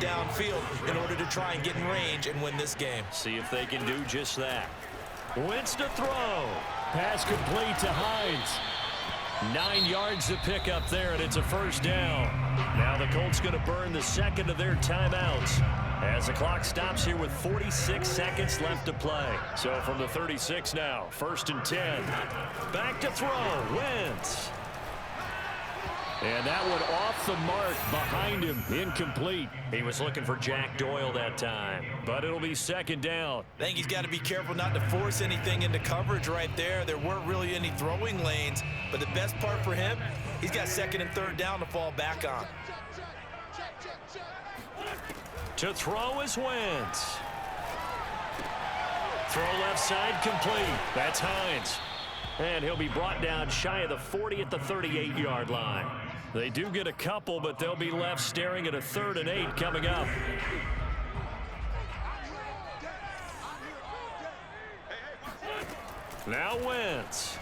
downfield in order to try and get in range and win this game. See if they can do just that. Wentz to throw. Pass complete to Hines. 9 yards to pick up there, and it's a first down. Now the Colts going to burn the second of their timeouts as the clock stops here with 46 seconds left to play. So from the 36 now, 1st and 10. Back to throw, Wentz. And that one off the mark behind him, incomplete. He was looking for Jack Doyle that time, but it'll be 2nd down. I think he's got to be careful not to force anything into coverage right there. There weren't really any throwing lanes, but the best part for him, he's got 2nd and 3rd down to fall back on. To throw is Wentz. Throw left side complete. That's Hines. And he'll be brought down shy of the 40 at the 38-yard line. They do get a couple, but they'll be left staring at a 3rd and 8 coming up. Now Wentz.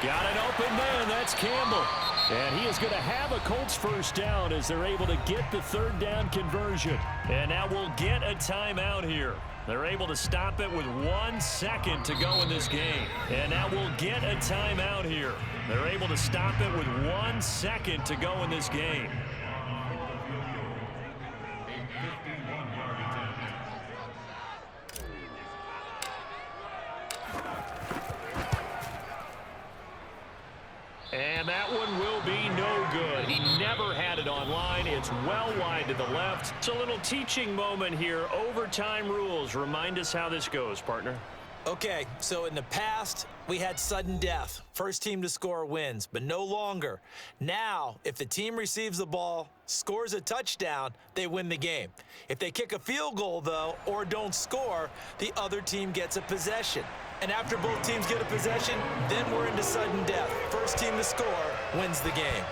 Got an open man. That's Campbell. And he is going to have a Colts first down as they're able to get the 3rd down conversion. And now we'll get a timeout here. They're able to stop it with 1 second to go in this game. And now we'll get a timeout here. They're able to stop it with 1 second to go in this game. And that one will be no good. He never had it online. It's well wide to the left. It's a little teaching moment here. Overtime rules. Remind us how this goes, partner. Okay, so in the past, we had sudden death. First team to score wins, but no longer. Now, if the team receives the ball, scores a touchdown, they win the game. If they kick a field goal, though, or don't score, the other team gets a possession. And after both teams get a possession, then we're into sudden death. First team to score wins the game.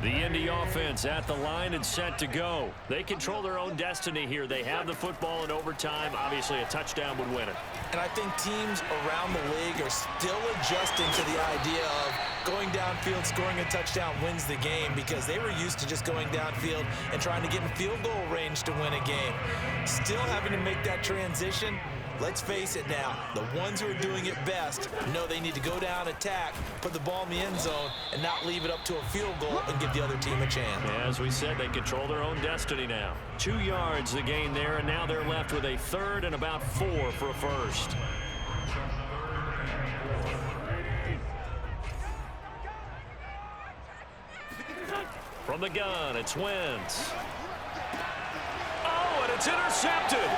The Indy offense at the line and set to go. They control their own destiny here. They have the football in overtime. Obviously, a touchdown would win it. And I think teams around the league are still adjusting to the idea of going downfield, scoring a touchdown wins the game, because they were used to just going downfield and trying to get in field goal range to win a game. Still having to make that transition. Let's face it now, the ones who are doing it best know they need to go down, attack, put the ball in the end zone, and not leave it up to a field goal and give the other team a chance. As we said, they control their own destiny now. 2 yards the gain there, and now they're left with a 3rd and about 4 for a first. From the gun, it's Wentz. Oh, and it's intercepted.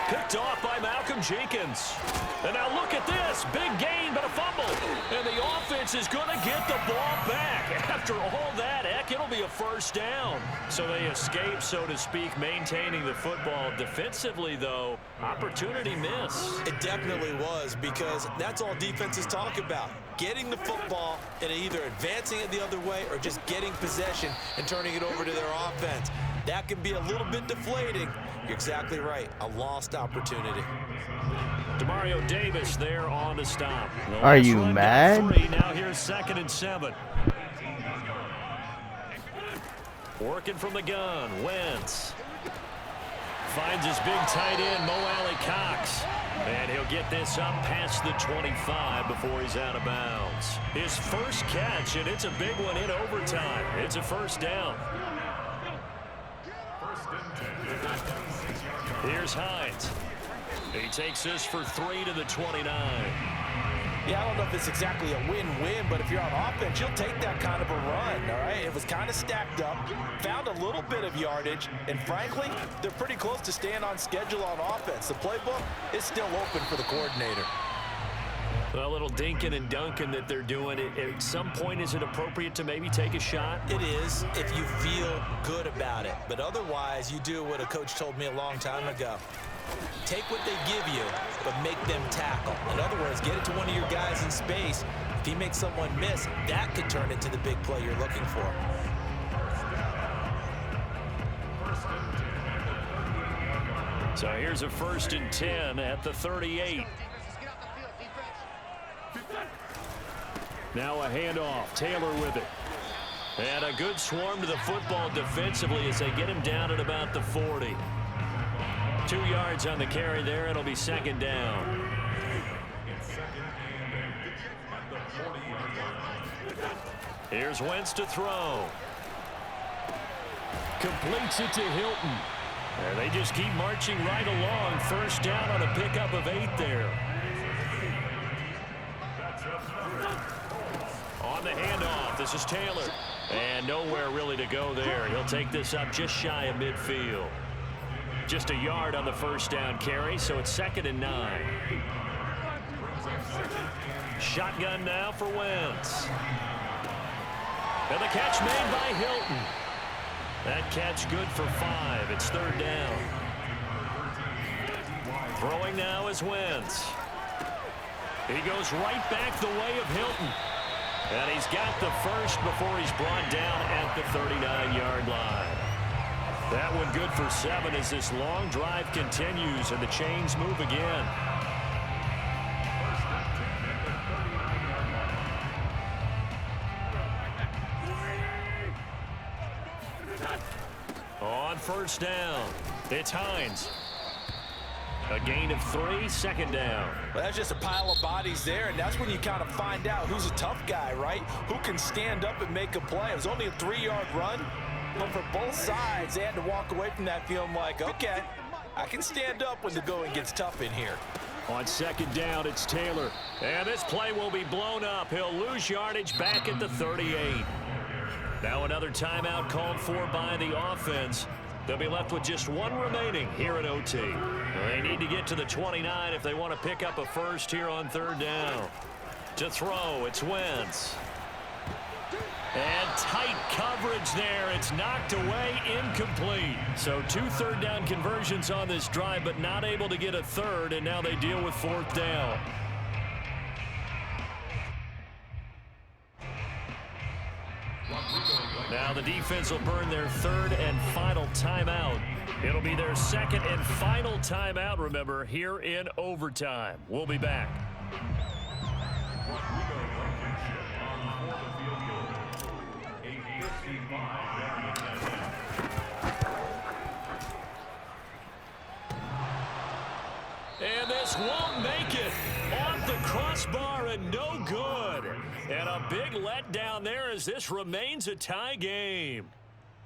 Picked off by Malcolm Jenkins. And now look at this. Big gain, but a fumble. And the offense is going to get the ball back. After all that, heck, it'll be a first down. So they escape, so to speak, maintaining the football. Defensively, though, opportunity miss. It definitely was, because that's all defenses talk about. Getting the football and either advancing it the other way or just getting possession and turning it over to their offense. That can be a little bit deflating. You're exactly right. A lost opportunity. Demario Davis there on the stop. Are you mad? Now here's 2nd and 7. Working from the gun, Wentz. Finds his big tight end, Mo Alley-Cox. And he'll get this up past the 25 before he's out of bounds. His first catch, and it's a big one in overtime. It's a first down. Here's Hines. He takes this for 3 to the 29. Yeah, I don't know if it's exactly a win-win, but if you're on offense, you'll take that kind of a run, all right? It was kind of stacked up, found a little bit of yardage, and frankly, they're pretty close to staying on schedule on offense. The playbook is still open for the coordinator. A little dinking and dunking that they're doing. At some point, is it appropriate to maybe take a shot? It is, if you feel good about it. But otherwise, you do what a coach told me a long time ago. Take what they give you, but make them tackle. In other words, get it to one of your guys in space. If he makes someone miss, that could turn into the big play you're looking for. So here's a 1st and 10 at the 38. Now a handoff. Taylor with it. And a good swarm to the football defensively as they get him down at about the 40. 2 yards on the carry there. It'll be 2nd down. Here's Wentz to throw. Completes it to Hilton. And they just keep marching right along. 1st down on a pickup of 8 there. On the handoff, this is Taylor. And nowhere really to go there. He'll take this up just shy of midfield. Just a yard on the 1st down carry, so it's 2nd and 9. Shotgun now for Wentz. And the catch made by Hilton. That catch good for 5. It's 3rd down. Throwing now is Wentz. He goes right back the way of Hilton. And he's got the first before he's brought down at the 39-yard line. That one good for 7 as this long drive continues and the chains move again. On 1st down, it's Hines. A gain of 3, 2nd down. Well, that's just a pile of bodies there, and that's when you kind of find out who's a tough guy, right? Who can stand up and make a play. It was only a 3-yard run, but for both sides, they had to walk away from that feeling like, okay, I can stand up when the going gets tough in here. On 2nd down, it's Taylor. And this play will be blown up. He'll lose yardage back at the 38. Now another timeout called for by the offense. They'll be left with just 1 remaining here at OT. They need to get to the 29 if they want to pick up a first here on 3rd down. To throw, it's Wentz. And tight coverage there. It's knocked away, incomplete. So 2 3rd down conversions on this drive, but not able to get a 3rd, and now they deal with 4th down. Now the defense will burn their 3rd and final timeout. It'll be their 2nd and final timeout, remember, here in overtime. We'll be back. And this won't make it. Off the crossbar and no good. And a big letdown there as this remains a tie game.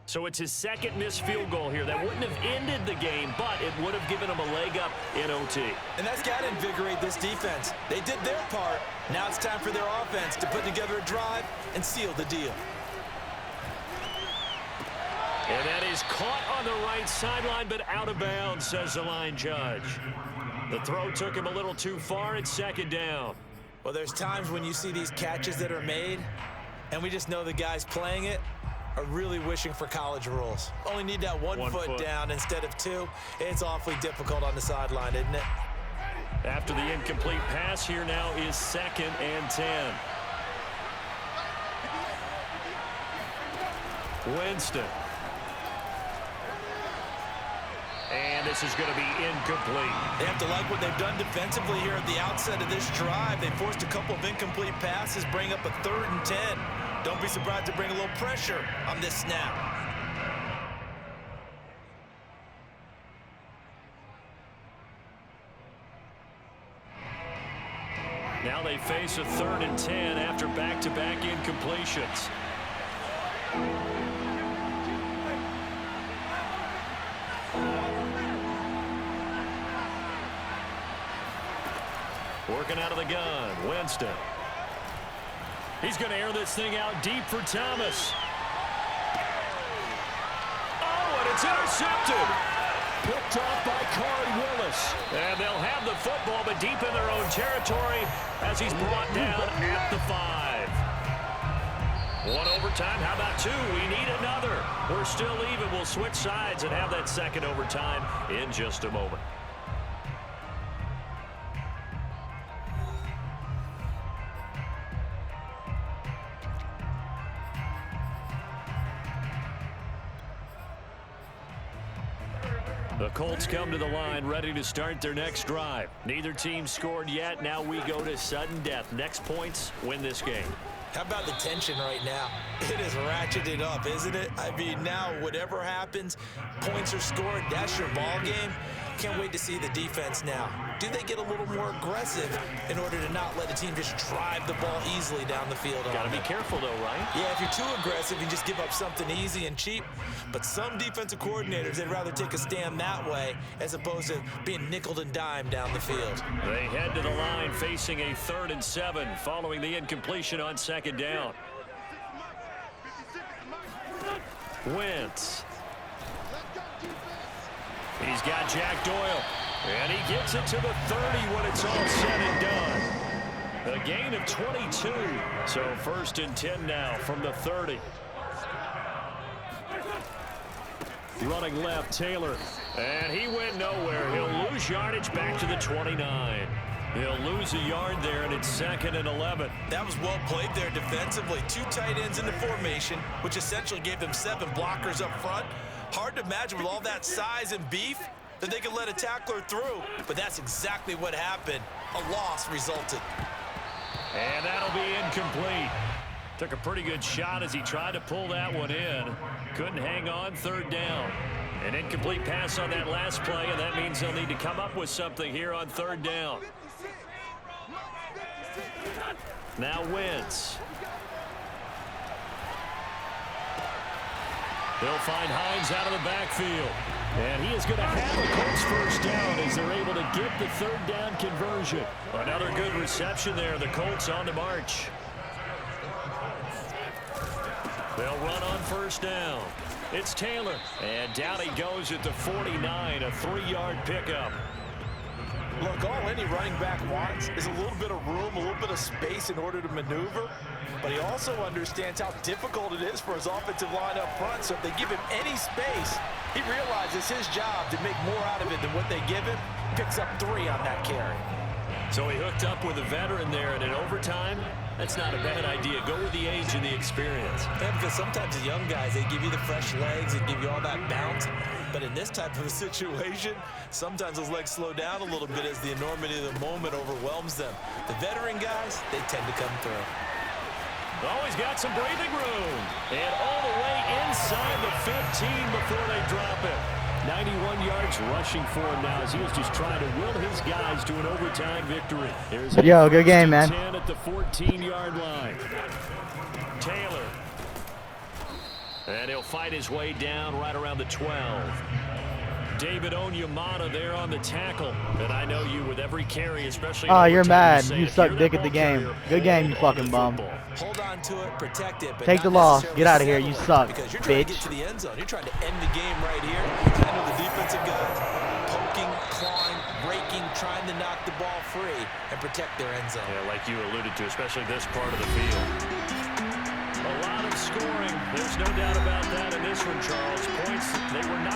So it's his 2nd missed field goal here. That wouldn't have ended the game, but it would have given him a leg up in OT. And that's got to invigorate this defense. They did their part. Now it's time for their offense to put together a drive and seal the deal. And that is caught on the right sideline, but out of bounds, says the line judge. The throw took him a little too far. It's 2nd down. Well, there's times when you see these catches that are made, and we just know the guys playing it are really wishing for college rules. Only need that one foot down instead of 2. It's awfully difficult on the sideline, isn't it? After the incomplete pass, here now is 2nd and 10. Winston. And this is going to be incomplete. They have to like what they've done defensively here at the outset of this drive. They forced a couple of incomplete passes, bring up a 3rd and 10. Don't be surprised to bring a little pressure on this snap. Now they face a 3rd and 10 after back-to-back incompletions. Working out of the gun, Winston. He's going to air this thing out deep for Thomas. Oh, and it's intercepted. Picked off by Corey Willis. And they'll have the football, but deep in their own territory as he's brought down at the 5. 1 overtime. How about 2? We need another. We're still even. We'll switch sides and have that 2nd overtime in just a moment. The Colts come to the line ready to start their next drive. Neither team scored yet. Now we go to sudden death. Next points win this game. How about the tension right now? It is ratcheted up, isn't it? I mean, now whatever happens, points are scored, that's your ball game. Can't wait to see the defense now. Do they get a little more aggressive in order to not let the team just drive the ball easily down the field? Got to be careful, though, right? Yeah, if you're too aggressive, you just give up something easy and cheap. But some defensive coordinators, they'd rather take a stand that way as opposed to being nickeled and dimed down the field. They head to the line facing a 3rd and 7 following the incompletion on 2nd down. Wentz. He's got Jack Doyle, and he gets it to the 30 when it's all said and done. A gain of 22, so 1st and 10 now from the 30. Running left, Taylor, and he went nowhere. He'll lose yardage back to the 29. He'll lose a yard there, and it's 2nd and 11. That was well played there defensively. 2 tight ends in the formation, which essentially gave them 7 blockers up front. Hard to imagine with all that size and beef that they could let a tackler through, but that's exactly what happened. A loss resulted. And that'll be incomplete. Took a pretty good shot as he tried to pull that one in. Couldn't hang on, 3rd down. An incomplete pass on that last play, and that means they'll need to come up with something here on 3rd down. Now Wentz. They'll find Hines out of the backfield. And he is going to have the Colts 1st down as they're able to get the 3rd down conversion. Another good reception there. The Colts on the march. They'll run on 1st down. It's Taylor. And down he goes at the 49, a 3-yard pickup. Look, all any running back wants is a little bit of room, a little bit of space in order to maneuver. But he also understands how difficult it is for his offensive line up front. So if they give him any space, he realizes his job to make more out of it than what they give him. Picks up 3 on that carry. So he hooked up with a veteran there, and in overtime, that's not a bad idea. Go with the age and the experience. Yeah, because sometimes the young guys, they give you the fresh legs and give you all that bounce. But in this type of a situation, sometimes those legs slow down a little bit as the enormity of the moment overwhelms them. The veteran guys, they tend to come through. Oh, he's got some breathing room. And all the way inside the 15 before they drop it. 91 yards rushing for him now as he was just trying to will his guys to an overtime victory. There's Yo, good game, man. 10 at the 14-yard line. Taylor. And he'll fight his way down right around the 12. David Onyemata there on the tackle. And I know you with every carry, especially. Oh, you're mad. You suck dick at the game. Good game, you fucking bum. Hold on to it, protect it, but take the loss. Get out of here. You suck, because you're trying to bitch. get to the end zone. You're trying to end the game right here. I know the defensive guys poking, clawing, raking, trying to knock the ball free and protect their end zone. Yeah, like you alluded to, especially this part of the field. A lot of scoring. There's no doubt about that in this one, Charles. Points, they were not